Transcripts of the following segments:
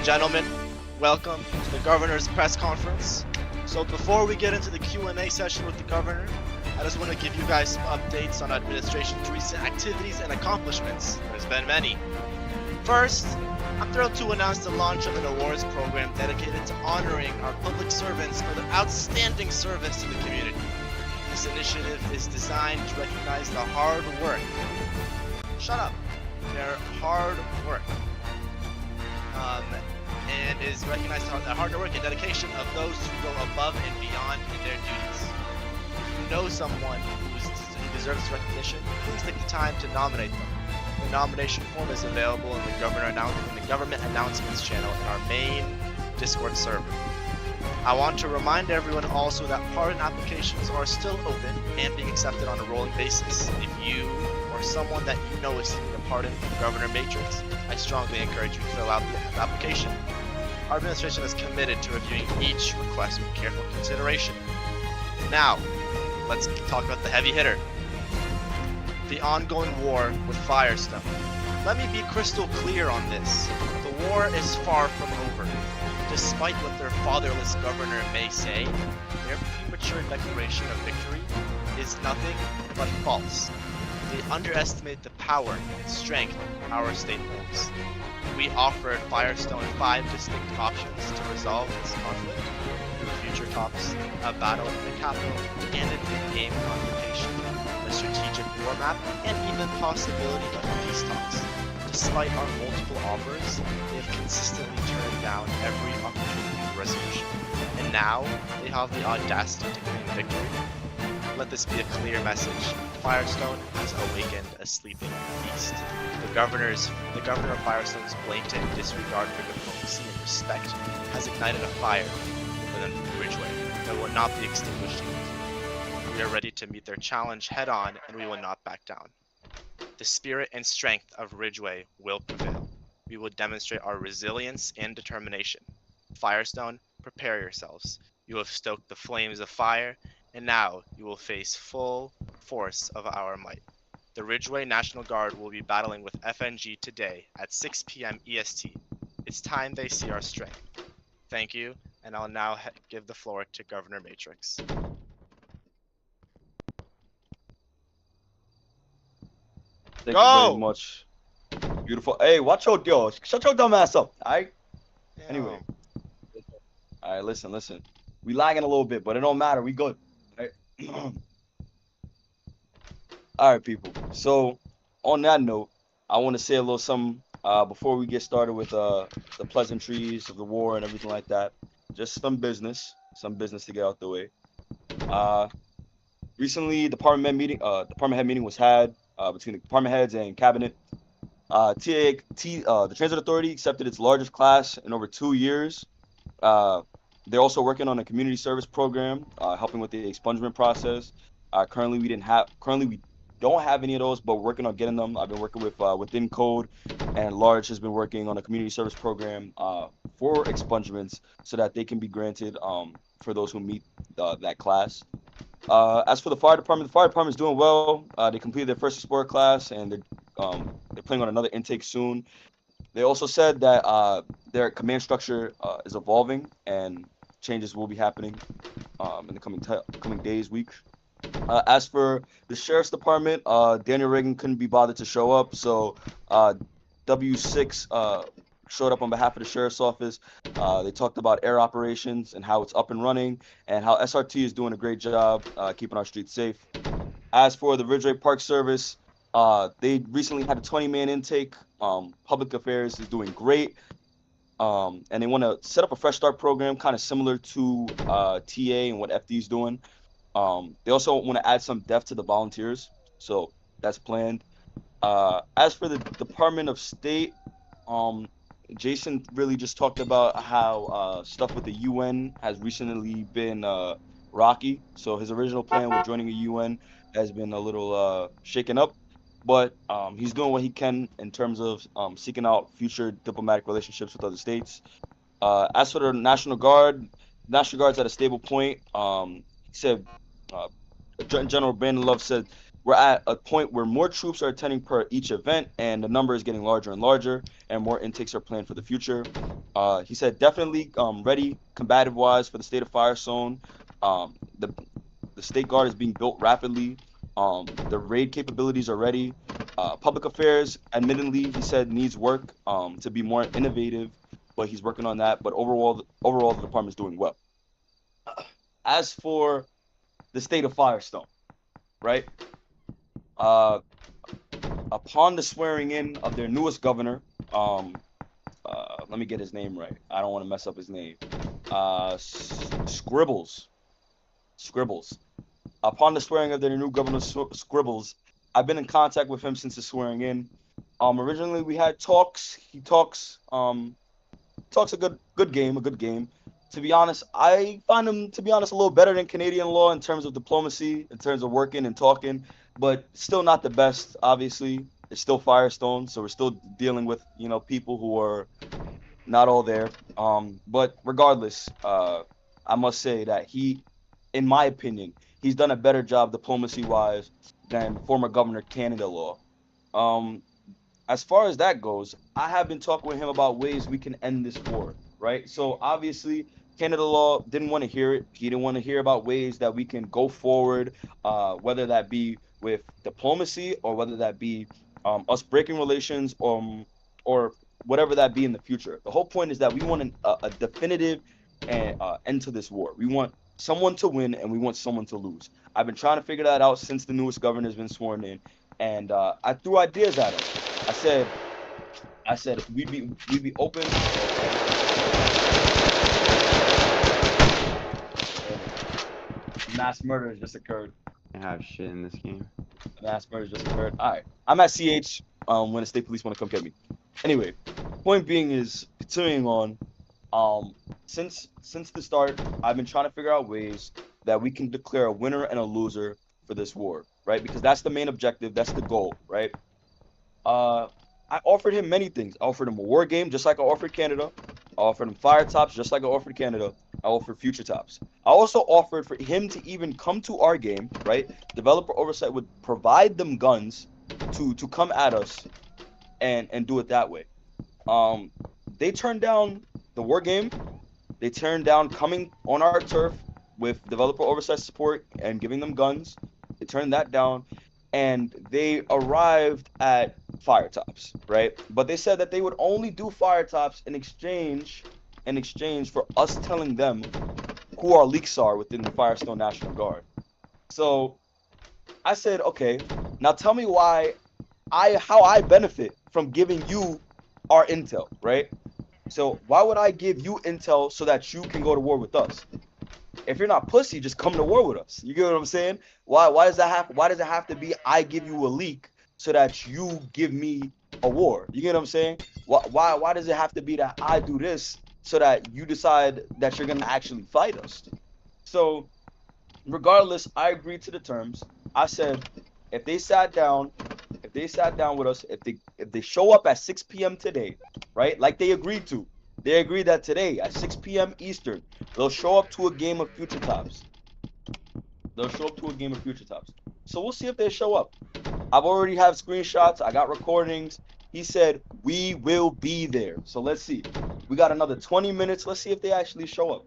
and gentlemen, welcome to the governor's press conference. So before we get into the Q&A session with the governor, I just want to give you guys some updates on administration's recent activities and accomplishments. There's been many. First, I'm thrilled to announce the launch of an awards program dedicated to honoring our public servants for their outstanding service to the community. This initiative is designed to recognize the hard work. Shut up. Their hard work. And is recognized the hard work and dedication of those who go above and beyond in their duties. If you know someone who deserves recognition, please take the time to nominate them. The nomination form is available in the government announcements channel in our main Discord server. I want to remind everyone also that pardon applications are still open and being accepted on a rolling basis. If you or someone that you know is seeking a pardon from Governor Matrix, I strongly encourage you to fill out the application. Our administration is committed to reviewing each request with careful consideration. Now, let's talk about the heavy hitter. The ongoing war with Firestone. Let me be crystal clear on this. The war is far from over. Despite what their fatherless governor may say, their premature declaration of victory is nothing but false. They underestimate the power and strength our state holds. We offered Firestone 5 distinct options to resolve this conflict through future talks, a battle in the capital, and an in-game confrontation, a strategic war map, and even possibility of peace talks. Despite our multiple offers, they have consistently turned down every opportunity for resolution. And now, they have the audacity to claim victory? Let this be a clear message. Firestone has awakened a sleeping beast. The governor of Firestone's blatant disregard for diplomacy and respect has ignited a fire within Ridgeway that will not be extinguished easily. We are ready to meet their challenge head on, and we will not back down. The spirit and strength of Ridgeway will prevail. We will demonstrate our resilience and determination. Firestone, prepare yourselves. You have stoked the flames of fire, and now you will face full force of our might. The Ridgeway National Guard will be battling with FNG today at 6 p.m. EST. It's time they see our strength. Thank you, and I'll now give the floor to Governor Matrix. Thank you very much. Beautiful. Hey, watch your yo. Shut your dumb ass up. Alright? Anyway. Alright, listen. We lagging a little bit, but it don't matter. We good. Alright. Alright, people. So on that note, I want to say a little something before we get started with the pleasantries of the war and everything like that. Just some business to get out the way. Recently, department head meeting was had between the department heads and cabinet. The Transit Authority accepted its largest class in over 2 years. They're also working on a community service program, helping with the expungement process. Currently, we don't have any of those, but we're working on getting them. I've been working with Within Code, and Large has been working on a community service program for expungements so that they can be granted for those who meet that class. As for the fire department is doing well. They completed their first Explorer class, and they're planning on another intake soon. They also said that their command structure is evolving, and changes will be happening in the coming days, weeks. As for the sheriff's department, Daniel Reagan couldn't be bothered to show up, so W6 showed up on behalf of the sheriff's office. They talked about air operations and how it's up and running, and how SRT is doing a great job keeping our streets safe. As for the Ridgeway Park Service, they recently had a 20-man intake. Public affairs is doing great, and they want to set up a fresh start program, kind of similar to TA and what FD is doing. They also want to add some depth to the volunteers, so that's planned. As for the Department of State, Jason really just talked about how stuff with the UN has recently been rocky. So his original plan with joining the UN has been a little shaken up, but he's doing what he can in terms of seeking out future diplomatic relationships with other states. As for the National Guard's at a stable point. He said, General Brandon Love said we're at a point where more troops are attending per each event, and the number is getting larger and larger, and more intakes are planned for the future. He said definitely ready combative wise for the state of Firestone. The state guard is being built rapidly. The raid capabilities are ready. Public affairs, admittedly, he said needs work to be more innovative, but he's working on that. But overall, the department's doing well. As for the state of Firestone, right? Uh, Upon the swearing in of their newest governor, let me get his name right. I don't want to mess up his name. Scribbles. Upon the swearing of their new governor, Scribbles, I've been in contact with him since the swearing in. Originally we had talks. He talks a good game. To be honest, I find him a little better than Canadian law in terms of diplomacy, in terms of working and talking, but still not the best. Obviously, it's still Firestone, so we're still dealing with people who are not all there. But regardless, I must say that in my opinion, he's done a better job diplomacy-wise than former Governor Canada Law. As far as that goes, I have been talking with him about ways we can end this war, right? So obviously, Canada Law didn't want to hear it. He didn't want to hear about ways that we can go forward, whether that be with diplomacy or whether that be us breaking relations or whatever that be in the future. The whole point is that we want a definitive end to this war. We want someone to win and we want someone to lose. I've been trying to figure that out since the newest governor has been sworn in, and I threw ideas at him. I said we'd be open. Mass murder has just occurred. I have shit in this game. Mass murder just occurred. All right, I'm at CH when the state police want to come get me. Anyway, point being is continuing on. Since the start, I've been trying to figure out ways that we can declare a winner and a loser for this war, right? Because that's the main objective. That's the goal, right? I offered him many things. I offered him a war game, just like I offered Canada. I offered him fire tops, just like I offered Canada. I offered future tops. I also offered for him to even come to our game, right? Developer oversight would provide them guns to come at us and do it that way. They turned down the war game. They turned down coming on our turf with developer oversight support and giving them guns. They turned that down, and they arrived at fire tops, right? But they said that they would only do fire tops in exchange for us telling them who our leaks are within the Firestone National Guard. So I said, okay, now tell me how I benefit from giving you our intel, right? So why would I give you intel so that you can go to war with us? If you're not pussy, just come to war with us. You get what I'm saying? Why does that happen? Why does it have to be I give you a leak so that you give me a war? You get what I'm saying? Why does it have to be that I do this so that you decide that you're gonna actually fight us? So regardless, I agreed to the terms. I said if they sat down with us, if they show up at 6 p.m. today, right? Like they agreed to. They agreed that today at 6 p.m. Eastern, they'll show up to a game of Future Tops. So we'll see if they show up. I've already have screenshots. I got recordings. He said, we will be there. So let's see. We got another 20 minutes. Let's see if they actually show up.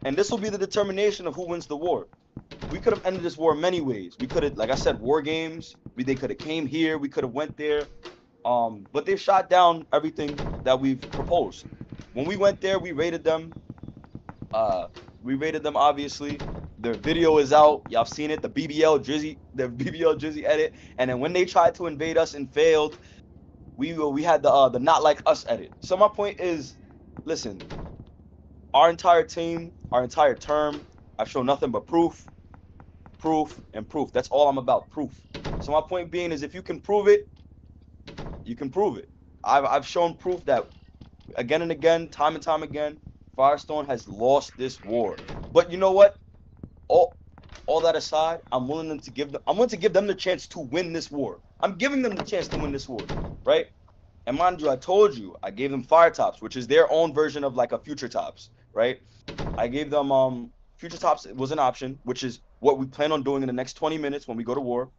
And this will be the determination of who wins the war. We could have ended this war many ways. We could have, like I said, war games. They could have came here. We could have went there. But they shot down everything that we've proposed. When we went there, we raided them. Obviously. Their video is out. Y'all seen it. The BBL Drizzy edit. And then when they tried to invade us and failed, we had the not like us edit. So my point is, listen, our entire team, our entire term, I've shown nothing but proof, and proof. That's all I'm about, proof. So my point being is if you can prove it, you can prove it. I've shown proof that again and again, time and time again, Firestone has lost this war. But you know what? All that aside, I'm willing to give them the chance to win this war. I'm giving them the chance to win this war, right? And mind you, I told you, I gave them fire tops, which is their own version of like a future tops, right? I gave them future tops was an option, which is what we plan on doing in the next 20 minutes when we go to war.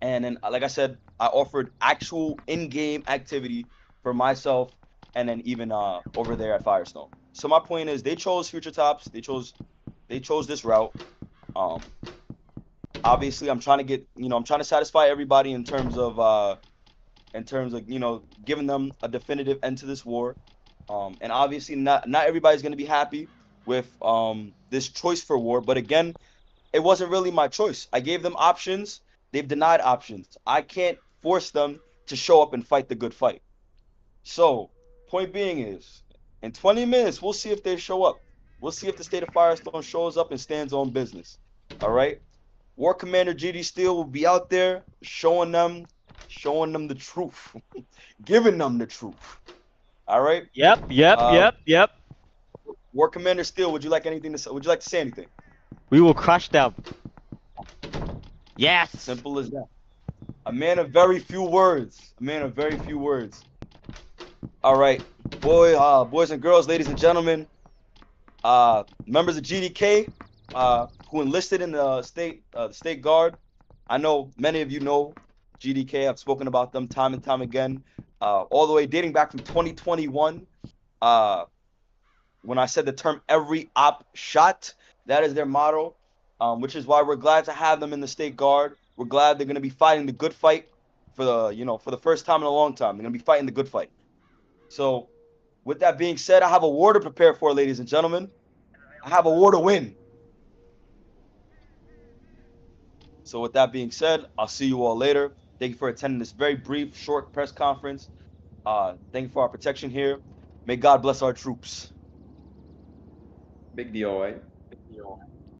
And then, like I said, I offered actual in-game activity for myself, and then even over there at Firestone. So my point is, they chose Future Tops. They chose this route. Um, Obviously, I'm trying to get, I'm trying to satisfy everybody in terms of giving them a definitive end to this war. And obviously, not everybody's gonna be happy with this choice for war. But again, it wasn't really my choice. I gave them options. They've denied options. I can't force them to show up and fight the good fight. So, point being is, in 20 minutes, we'll see if they show up. We'll see if the state of Firestone shows up and stands on business. All right. War Commander GD Steel will be out there showing them the truth, giving them the truth. All right. Yep. War Commander Steel, would you like to say anything? We will crush them. Yes. Simple as that. A man of very few words. All right, boys and girls, ladies and gentlemen, members of GDK who enlisted in the state guard. I know many of you know GDK. I've spoken about them time and time again, all the way dating back from 2021. When I said the term "every op shot," that is their motto, which is why we're glad to have them in the state guard. We're glad they're going to be fighting the good fight for the first time in a long time. They're going to be fighting the good fight. So, with that being said, I have a war to prepare for, ladies and gentlemen. I have a war to win. So, with that being said, I'll see you all later. Thank you for attending this very brief, short press conference. Thank you for our protection here. May God bless our troops. Big deal, right?